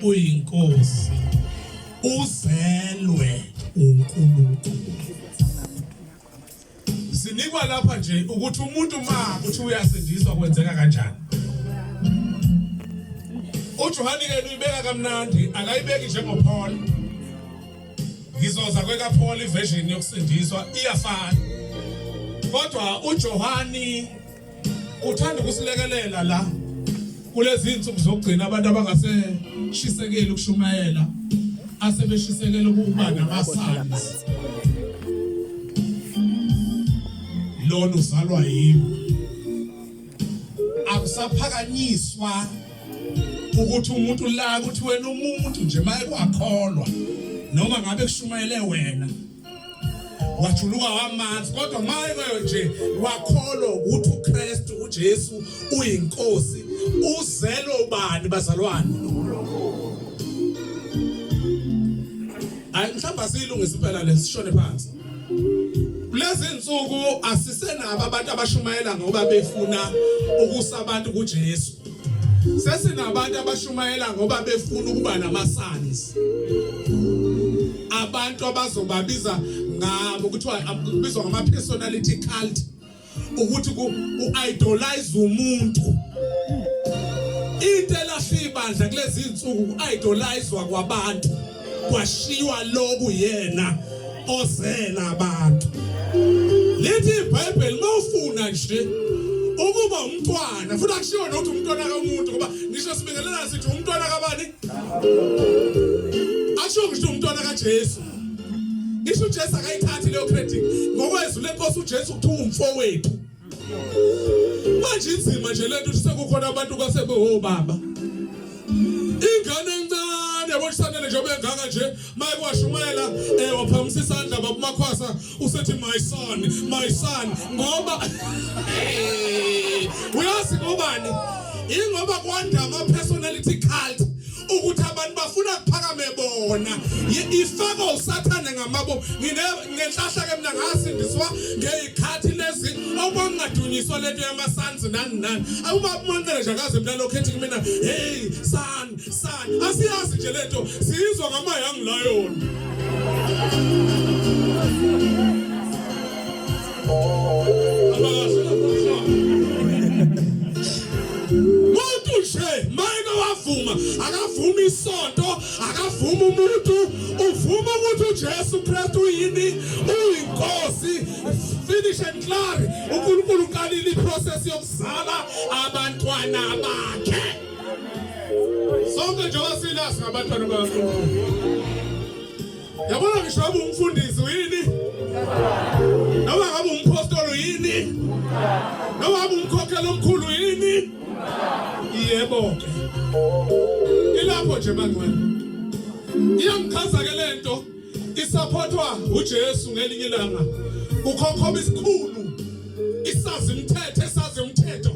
uyinkosi uzelwe uNkulunkulu. Sinikwa lapha nje ukuthi umuntu ma uthi uyasindiswa kwenzeka kanjani. uJohane ke uyibeka kamnandi akayibeki njengoPaul. Ngizoza kwekaPaul iversion yokusindiswa iyafana. Kodwa uJohane uthanda ukusilekelela la kulezi insuku zokugcina abantu abangaseshisekeli ukushumayela asebeshisekele ukuba namasons. Lona uzalwa yimi. Akusaphakanyiswa ukuthi umuntu la ukuthi wena umuntu nje maye kwakholwa noma ngabe kushumayele wena wajuluka wamanzi kodwa maye nje wakholwa ukuthi uKristu uJesu uyinkosi uzelo ubani bazalwane. Mhlamba silungisa impela lesishone phansi. Kulezi insuku asisenabo abantu abashumayela ngoba befuna ukusa abantu kuJesu. Sesinabantu abashumayela ngoba befuna ukuba namasons. Abantu abazobabiza ngabo kuthiwa kubizwa ngama personality cult ukuthi uidolize umuntu. Into elahibandla kulezi insuku uidolizwa kwabantu kwashiwa loku yena ozela abantu. Lithi iBhayibheli mawufuna nje ukuba umntwana futhi akushiwo nokuthi umntwana kamuntu ngoba ngisho sibingelela sithi umntwana kabani? Asho ngisho umntwana kaJesu. Ngisho uJesu akayithathi leyo credit ngokwezwi lenkosi uJesu kuthiwa umfowethu. Manje inzima nje lento sekukhona abantu kwasebe baba. Ingane encane yaboshanele nje bengaka nje maye kwashumayela waphamisa isandla babumakhwasa usethi my son ngoba uyazi ngobani ingoba kwanda ama personality cult ukuthi abantu bafuna ukuphakame bona ifaka usathane ngamabo ngenhlahla ke mina ngasindiswa ngezikhathi lezi okwangadunyiswa lento yamasons nani awuba umonele nje akaze mina lokhethi kumina hey son asiyazi nje lento sizwa ngama young lion. Muntu nje mayeke wavuma akavuma isonto akavuma umuntu uvuma ukuthi uJesu Kristu yini uyinkosi finish and clear. uNkulunkulu uqalile iprocess yokuzala abantwana bakhe. Sonke nje wasila singabantwana bakaNkulunkulu. Yabona ngisho abe umfundisi yini? Noma ngabe umpostoli yini? Noma ngabe umkhokheli omkhulu yini? Yebo ke. Ilapho nje mangwane. Iyamkhaza ke lento isupportwa uJesu ngelinye ilanga. Ukhokhoba isikhulu. Isazi umthetho.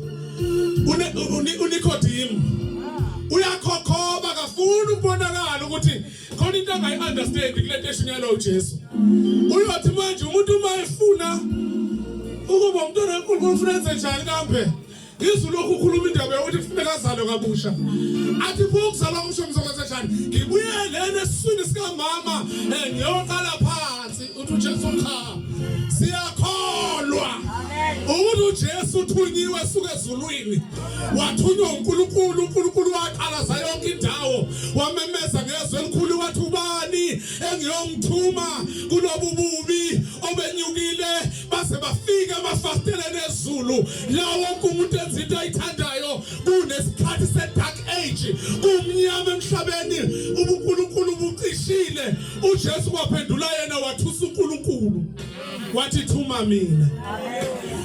uNicodemus. Uyakhokhoba kafuna ukubonakala ukuthi khona into angayi-understand kulento eshunyelwa uJesu. Uyothi manje umuntu uma efuna ukuba umntwana kaNkulunkulu ufuna enze njani kambe? Izwi lokhu ukhuluma indaba yokuthi kufuneka azalwe kabusha. Athi ukuzalwa kusho ngizokwenza njani? Ngibuyele esiswini sikamama ngiyoqala phansi uthi uJesu cha. Siyakholwa ukuthi uJesu uthunyiwe suka ezulwini. Wathunywa uNkulunkulu waqalaza yonke indawo. Wamemeza ngezwi elikhulu wathi ubani engiyomthuma kulobu bubi obenyukile base bafika amafasteleni ezulu. La wonke umuntu enza into ayithandayo kunesikhathi se-dark age kumnyama emhlabeni uNkulunkulu ubucishile. uJesu kwaphendula yena wathusa uNkulunkulu wathi thuma mina.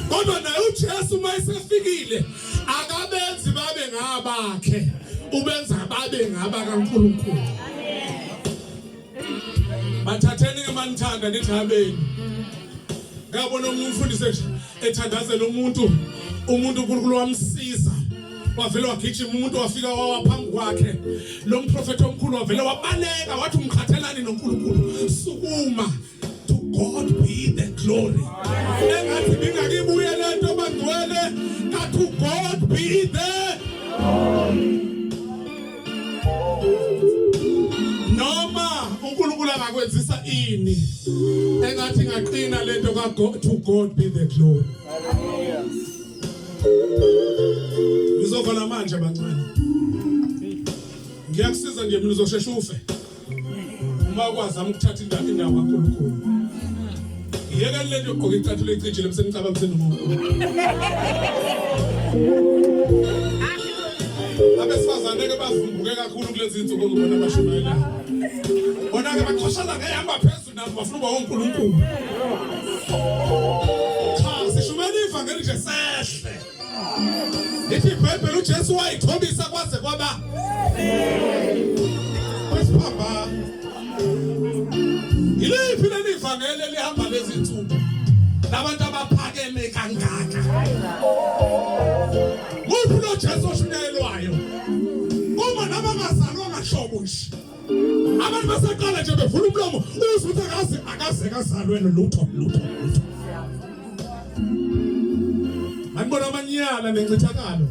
Kodwa naye uJesu mayesefikile akabenzi babe ngabakhe ubenza babe ngaba kaNkulunkulu. Bathatheni ke manithanda nithi habeni. ngabona umfundisi ethandazela umuntu uNkulunkulu wamsiza wavela wagijima umuntu wafika wawaphambi kwakhe lo mprofeti omkhulu wavela wabaleka wathi umkhathalani noNkulunkulu sukuma. To God be the glory. Engathi bingakibuye lento bangcwele ka to God be the noma uNkulunkulu akakwenzisa ini engathi ngaqina lento ka to God be the glory. Ngizovana manje bancane. Ngiyakusiza nje mina uzoshesha ufe. Uma kwazama ukuthatha indawo kaNkulunkulu. Yeke lento yokugqoka icathulo ecijile emsenicabanga senomuntu. Abesifazane ke bavumbuke kakhulu kulezi insuku ngibona abashumayela. Bona ke baqhoshana ngehamba phezulu nabo bafuna uba uNkulunkulu. Cha sishumela ivangeli nje sehle. Lithi iBhayibheli uJesu wayithobisa kwaze kwaba. Wesiphamba. Iliphi leli ivangeli elihamba lezi insuku? Labantu abaphakeme kangaka. Kuphi lo Jesu oshunyayelwayo? Uma nabangazalwa ngahlobo nje. Abantu baseqala nje bevula umlomo uzwe ukuthi akaze kazalwe nolutho. Anibona amanyala nencithakalo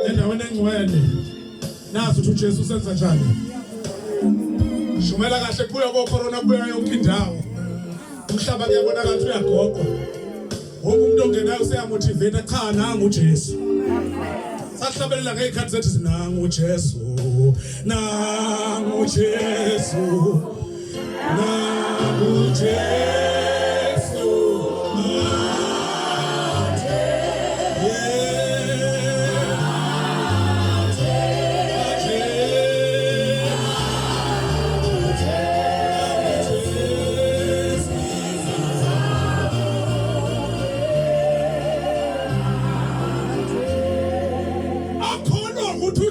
endaweni engcwele. Nazi ukuthi uJesu usenza njani. Shumela kahle kuya kocorona kuya yonke indawo. Umhlaba kuyabonakala ukuthi uyagoqwa. Wonke umuntu ongenayo useyamotivate cha nangu uJesu. Sahlabelela ngezikhathi zethu zinangu uJesu. Nangu uJesu. Nangu uJesu.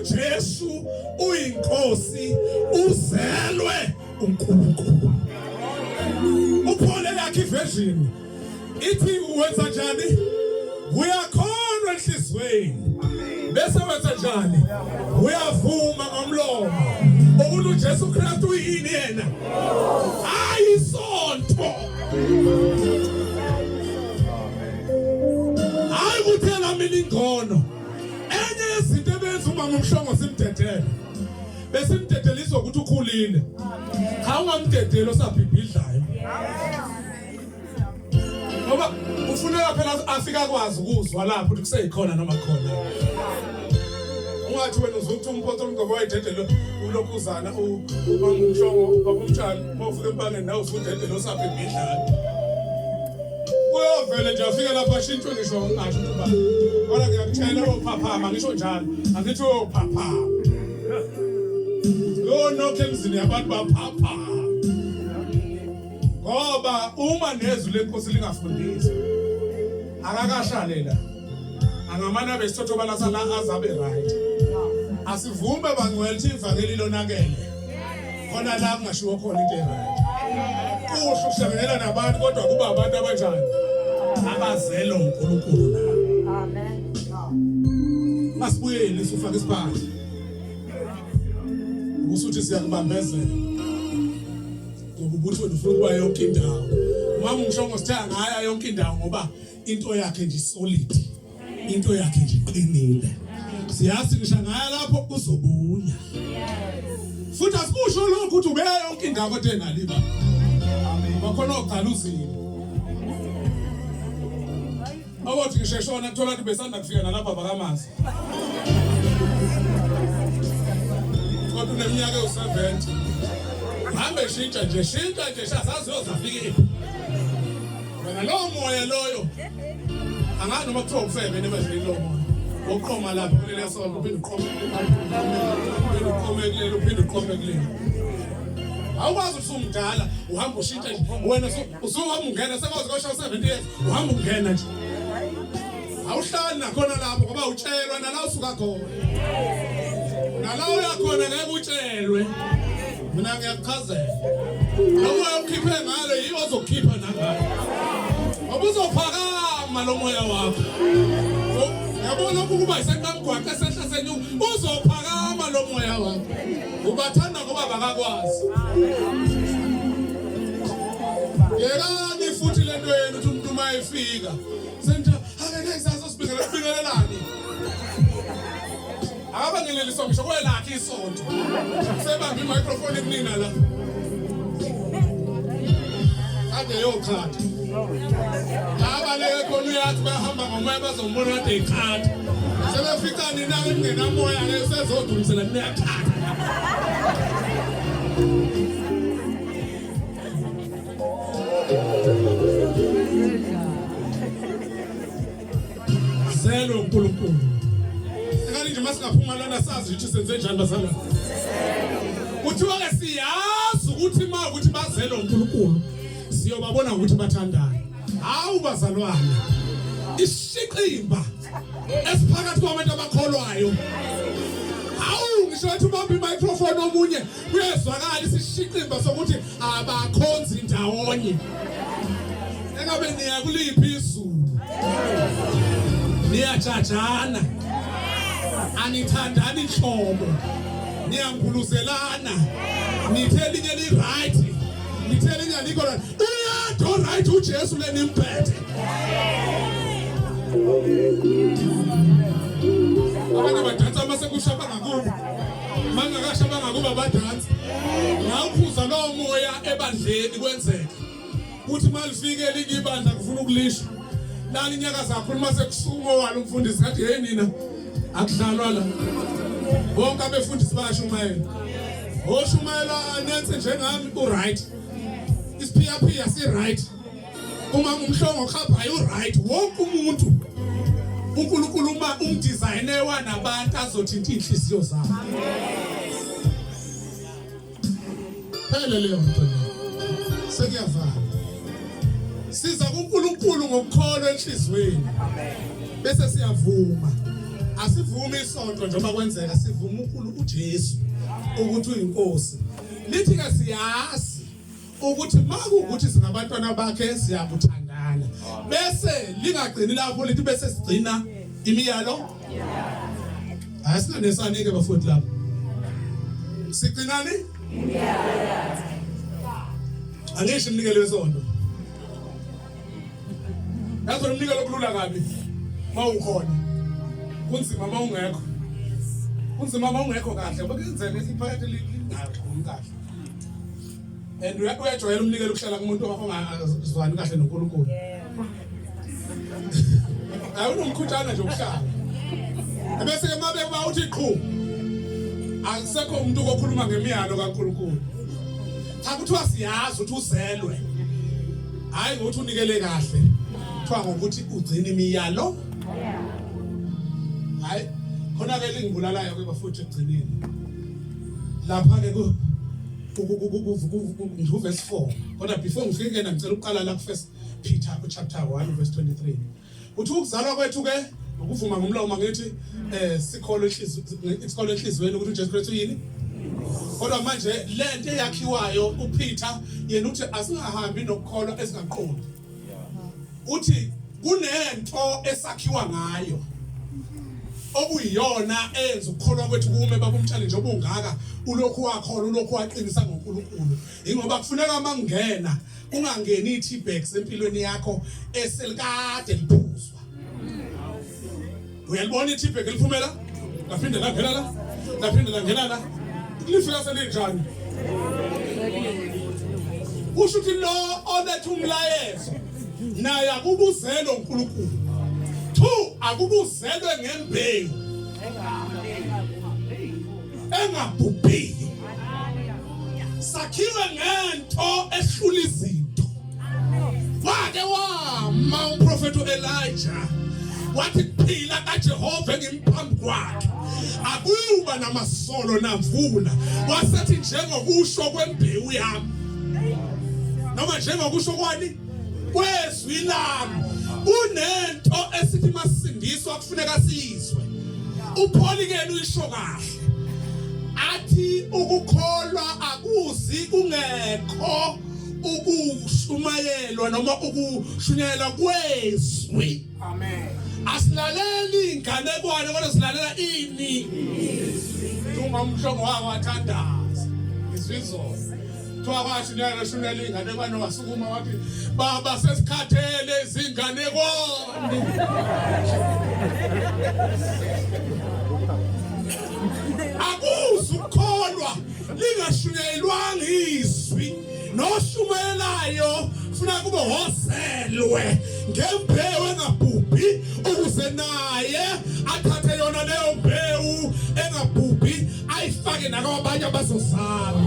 Jesu uyinkosi uzelwe uNkulunkulu. Uphole yakhe version ithi uwenza njani? Uyakhonwa enhlizweni. Bese wenza njani? Uyavuma ngomlomo ukuthi uJesu Kristu uyini yena? Ayisonto. Hayi kuthela mina ingono. Enye izinto ebenza uma Mhlongo simdedele. Besimdedelisa ukuthi ukhulile. Cha ungamdedeli osabhibhidlayo. Ngoba ufuneka phela afika kwazi ukuzwa lapho ukuthi kuseyikhona noma khona. Ungathi wena uzokuthi Apostle Ngcobo wayededele ulokhuzana uMhlongo babumtshana mawufika empangeni nawe ufundedele osabhibhidlayo. Uyovela nje afika lapha ashintshwe ngisho ungasho ukuthi ba. Kodwa ngiyakutshela ophaphama ngisho njalo. Angithi ophaphama. Lo nokho emzini yabantu baphapha. Ngoba uma nezwi lenkosi lingafundiswa akakashalela. Angamana besithatho balasa la azabe right. Asivume bangcwele ukuthi ivangeli lonakele. Khona la kungashiwo khona into right. Kuhle ukuhlanganyela nabantu kodwa kuba abantu abanjani? Abazelo uNkulunkulu la. Amen. Masibuyele sifake isiphandla. Usuthi siyakubambezela. Ngokubuthi wena ufuna ukuba yonke indawo. Mama uMhlongo sithanga ngaya yonke indawo ngoba into yakhe nje solid. Into yakhe nje iqinile. Siyazi ngisho ngaya lapho kuzobuya. Futhi asikusho lokho ukuthi ube yonke indawo kodwa engaliba. Bakhona ogcala uzini. Awothi ngisheshona kuthola ukuthi besanda kufika nalapha bakamazi. Kodwa uneminyaka ewu70. Hambe shintsha nje sasazi uyozafika. Wena lo moya loyo. Angani noma kuthiwa ufebe nebazeli lo moya. Uqhoma lapha kuleli sonto uphinde uqhome. Uphinde uqhome kuleli. Awukwazi usumdala uhamba ushintsha nje wena usuhamba ungena sekwazi kwasho 70 years uhamba ungena nje awuhlali nakhona lapho ngoba utshelwa nala usuka khona nala uyakhona ngeke utshelwe mina ngiyakuchazela lo moya ukhiphe ngalo yiwo ozokhipha nangalo ngoba uzophakama lo moya wakho. Yabona ukuba isenqamgwaqo esehla senyuka uzophakama lo moya wakho. Ubathanda ngoba bakakwazi. Yekani futhi lento yenu uthi umuntu mayefika. Senta akeke sasosibingelelani. Abangeneliso ngisho kwelakhe isonto. Sebambe imicrophone kunina la. Ade yokhanda. Abaleke khona uyathi bahamba ngomoya bazombona kade ekhanda. Sebefika nina ngena moya ke sezodumisela niyakhanda. Zelo uNkulunkulu. Ngani nje masingaphuma lana sazi ukuthi senze njani bazalwa. Kuthiwa ke siyazi ukuthi ukuthi bazelo uNkulunkulu siyobabona ukuthi bathandana. Hawu bazalwane. Isiqimba esiphakathi kwabantu abakholwayo. Hawu ngisho ukuthi ubambe imicrophone omunye kuyezwakala isishiqimba sokuthi abakhonzi ndawonye. Engabe niya kuliphi izulu. Niyajajana. Anithandani inhlobo. Niyanguluzelana. Nithela inye li right. Nithela inye liko right. Uyado right uJesu lenimphethe. Abanye badansa mase kushaba ngakubo. Mangakashaba ngakubo badansa. Ngawuphuza lo moya ebandleni kwenzeka. Uthi malifike likibandla kufuna ukulisha. Lani inyaka zakho mase kusumo walo umfundisi ngathi hey nina akudlalwa la. Bonke abefundisi bayashumayela. Oshumayela anenze njengami u right. Isiphiyaphiya si right. Uma Mhlongo khabhayo u right. Wonke umuntu uNkulunkulu uma umdesigner wanabantu azothinta inhliziyo zabo. Phela leyo mpela. Sekuyavala. Siza kuNkulunkulu ngokukholwa enhlizweni. Bese siyavuma. Asivumi isonto njengoba kwenzeka sivuma uNkulunkulu uJesu ukuthi uyinkosi. Lithi ke siyazi ukuthi makuukuthi singabantwana bakhe siyakuthandana. Bese lingagcini lapho lithi bese sigcina imiyalo. Asinanesani ke bafowethu lapho. Sigcinani? Imiyalo. Angisho umnikelo wesonto. Yazi umnikelo okulula kabi mawukhona. Kunzima mawungekho. Kunzima mawungekho kahle bakenzele isiphakathi lingakahle. And uyajwayela umnikelo ukuhlala kumuntu ongazwani kahle noNkulunkulu. Awunomkhutshana nje ukuhlala. Bese ke mabe bawuthi qhu. Akusekho umuntu okhuluma ngemiyalo kaNkulunkulu. Cha kuthiwa siyazi ukuthi uzelwe. Hayi ngokuthi unikele kahle. Kuthiwa ngokuthi ugcina imiyalo. Hayi khona ke lingibulalayo ke bafuthe egcineni. Lapha ke ku verse 4. Kodwa before ngifike ngicela ukuqala la ku First Peter chapter 1 verse 23. Uthi ukuzalwa kwethu ke ukuvuma ngomlomo ngithi sikholwe enhlizweni ukuthi uJesu Kristu yini. Kodwa manje lento eyakhiwayo uPeter yena uthi asingahambi nokukholwa esingaqondi. Uthi kunento esakhiwa ngayo okuyiyona enza ukukholwa kwethu kume babumtshali nje obungaka ulokhu wakholwa ulokhu waqinisa ngoNkulunkulu. Ingoba kufuneka mangena ungangeni iTbags empilweni yakho eselikade liphuzwa. Uyalibona iTbag liphumela laphinde langena la laphinde langena la lifika selinjani. Usho ukuthi lo oletha umlayezo naye akubuzelo uNkulunkulu. 2 akubuzelwe ngembewu engabhubhiyo. Sakhiwe ngento ehlula izinto. Wake wama uprofethi Elijah wathi phila kaJehova ngimphambi kwakhe akuyuba namasolo namvula. Wasethi njengokusho kwembewu yami noma njengokusho kwani kwezwi lami. Unento esithi masindiswa kufuneka sizwe. uPaul ke uyisho kahle athi ukukholwa akuzi kungekho ukushumayelwa noma ukushunyayelwa kwezwi. Amen. Asilaleli inganekwane kodwa silalela ini. Uma Mhlongo wako wathandaza izizwe. Kuthiwa kwashunyayelwa shunyayela inganekwane wasukuma wathi baba sesikhathele izinganekwane. Akuzukholwa lingashunyayelwanga izwi noshumayelayo funa kube hoselwe ngembewu engabhubhi ukuze naye athathe yona leyo mbewu engabhubhi ayifake nakwabanye abazozala.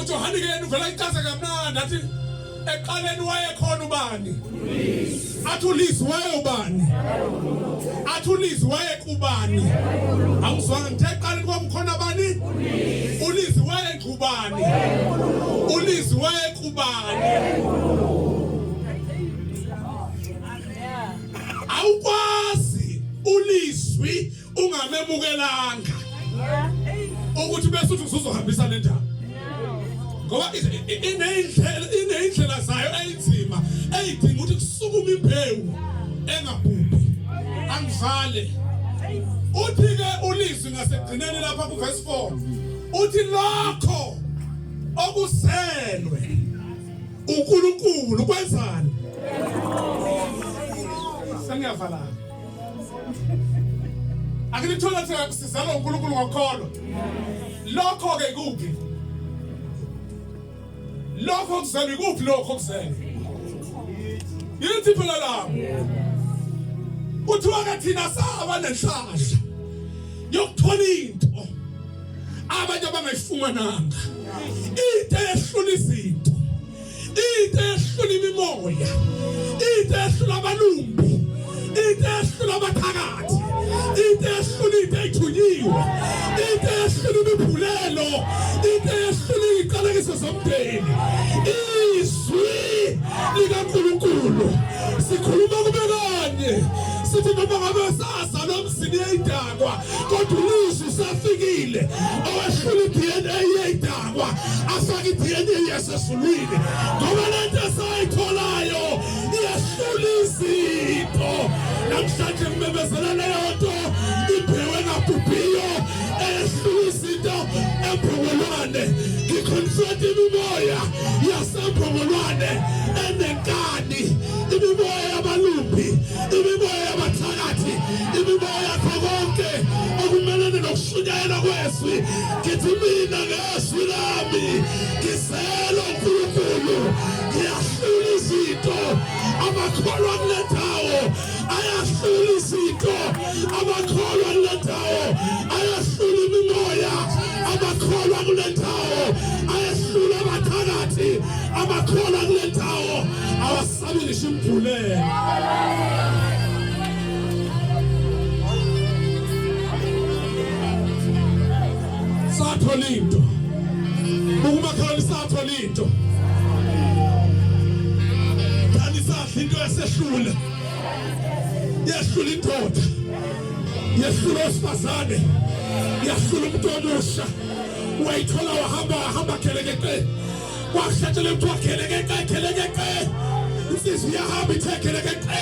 uJohane ke uvela ichaza kamnandi athi eqaleni wayekhona ubani? Athi uLizwi waye ubani? Athi uLizwi waye kubani? Awuzwanga ngithe eqaleni kwamkhona bani? uLizwi waye kubani? uLizwi waye kubani? Awukwazi uLizwi ungamemukelanga ukuthi bese uthi uzohambisa le ndaba. Ngoba inendlela zayo eyinzima eyidinga ukuthi kusukuma imbewu engabhubhi angivale. Uthi ke uLizwi ngasekugcineni lapha ku verse 4 uthi lokho okuselwe uNkulunkulu kwenzani? Sengiyavala. Akilithola ukuthi sizalwa uNkulunkulu ngokholo. Lokho ke kuphi? Lokho kuzelwe kuphi lokho kuzelwe? Yithi phela lapho. Kuthiwa ke thina saba nenhlahla yokuthola into abantu abangayifumananga. Into ehlula izinto. Into ehlula imimoya. Into ehlula abalumbi. Into ehlula abathakathi. Into ehlula into eyithunyiwe. Into ehlula imiphulelo. Into ehlula iqalekiso zomndeni. Izwi likaNkulunkulu sikhuluma kube kanye. Sithi noma ngabe sazalwa emzini yeyidakwa kodwa uLizwi usafikile owehlula iDNA yeyidakwa afake iDNA yasezulwini ngoba lento esayitholayo iyahlula izinto. Namhlanje ngimemezela leyo nto imbewu engabhubhiyo ehlula izinto emphongolwane. Ngiconfront imimoya yasemphongolwane enenkani, imimoya yabalumbi, imimoya yabathakathi, imimoya yakho konke okumelene nokushunyayelwa kwezwi. Ngithi mina ngezwi lami ngisela uNkulunkulu ngiyahlula izinto. Abakholwa kule ndawo ayahlula izinto. Abakholwa kule ndawo ayahlula imimoya. Abakholwa kule ndawo ayahlula abathakathi. Abakholwa kule ndawo awasabilisha imphulelo. Sathola into ukumakhala sathola into kanti sahle into esehlula yehlula indoda yehlula osifazane yehlula umuntu omusha wayithola wahamba kelekeke kwahlatshela umuntu kelekeke insizwa iyahamba ithe kelekeke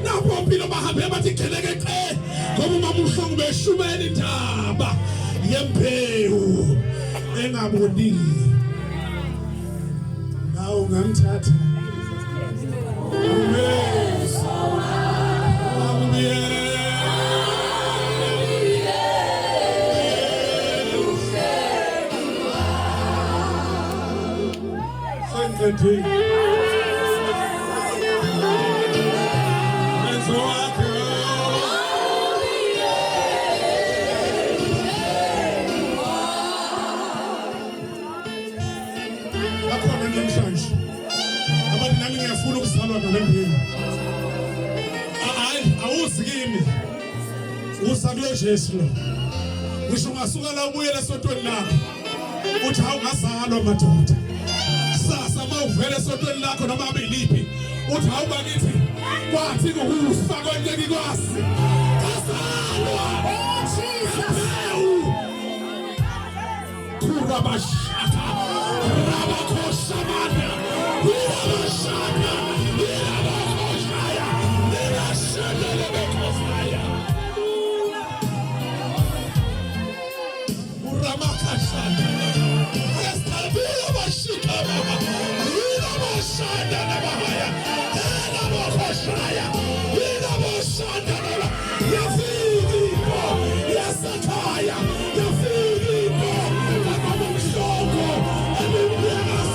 napho impilo bahambe bathi kelekeke ngoba umama uMhlongo beshumayela indaba yembewu engabuniyo. Nawe ungangithatha usakule Jesu lo ngisho ngasuka la ubuyela esontweni lakho uthi awungazalwa madoda sasa mawuvela esontweni lakho noma abeliphi uthi awubakithi kwathi ngokufa konke kwasi kazalwa Jesus Kurabashaka, Rabakosamana, Rabashaka, Rabakoshaya, Rabashaka, Ramakashana, Estabila Bashika, Rabashana, Rabahaya, Rabakoshaya, Rabashana, Yafigo, Yasakaya, Yafigo, Mhlongo, and Mhlongo,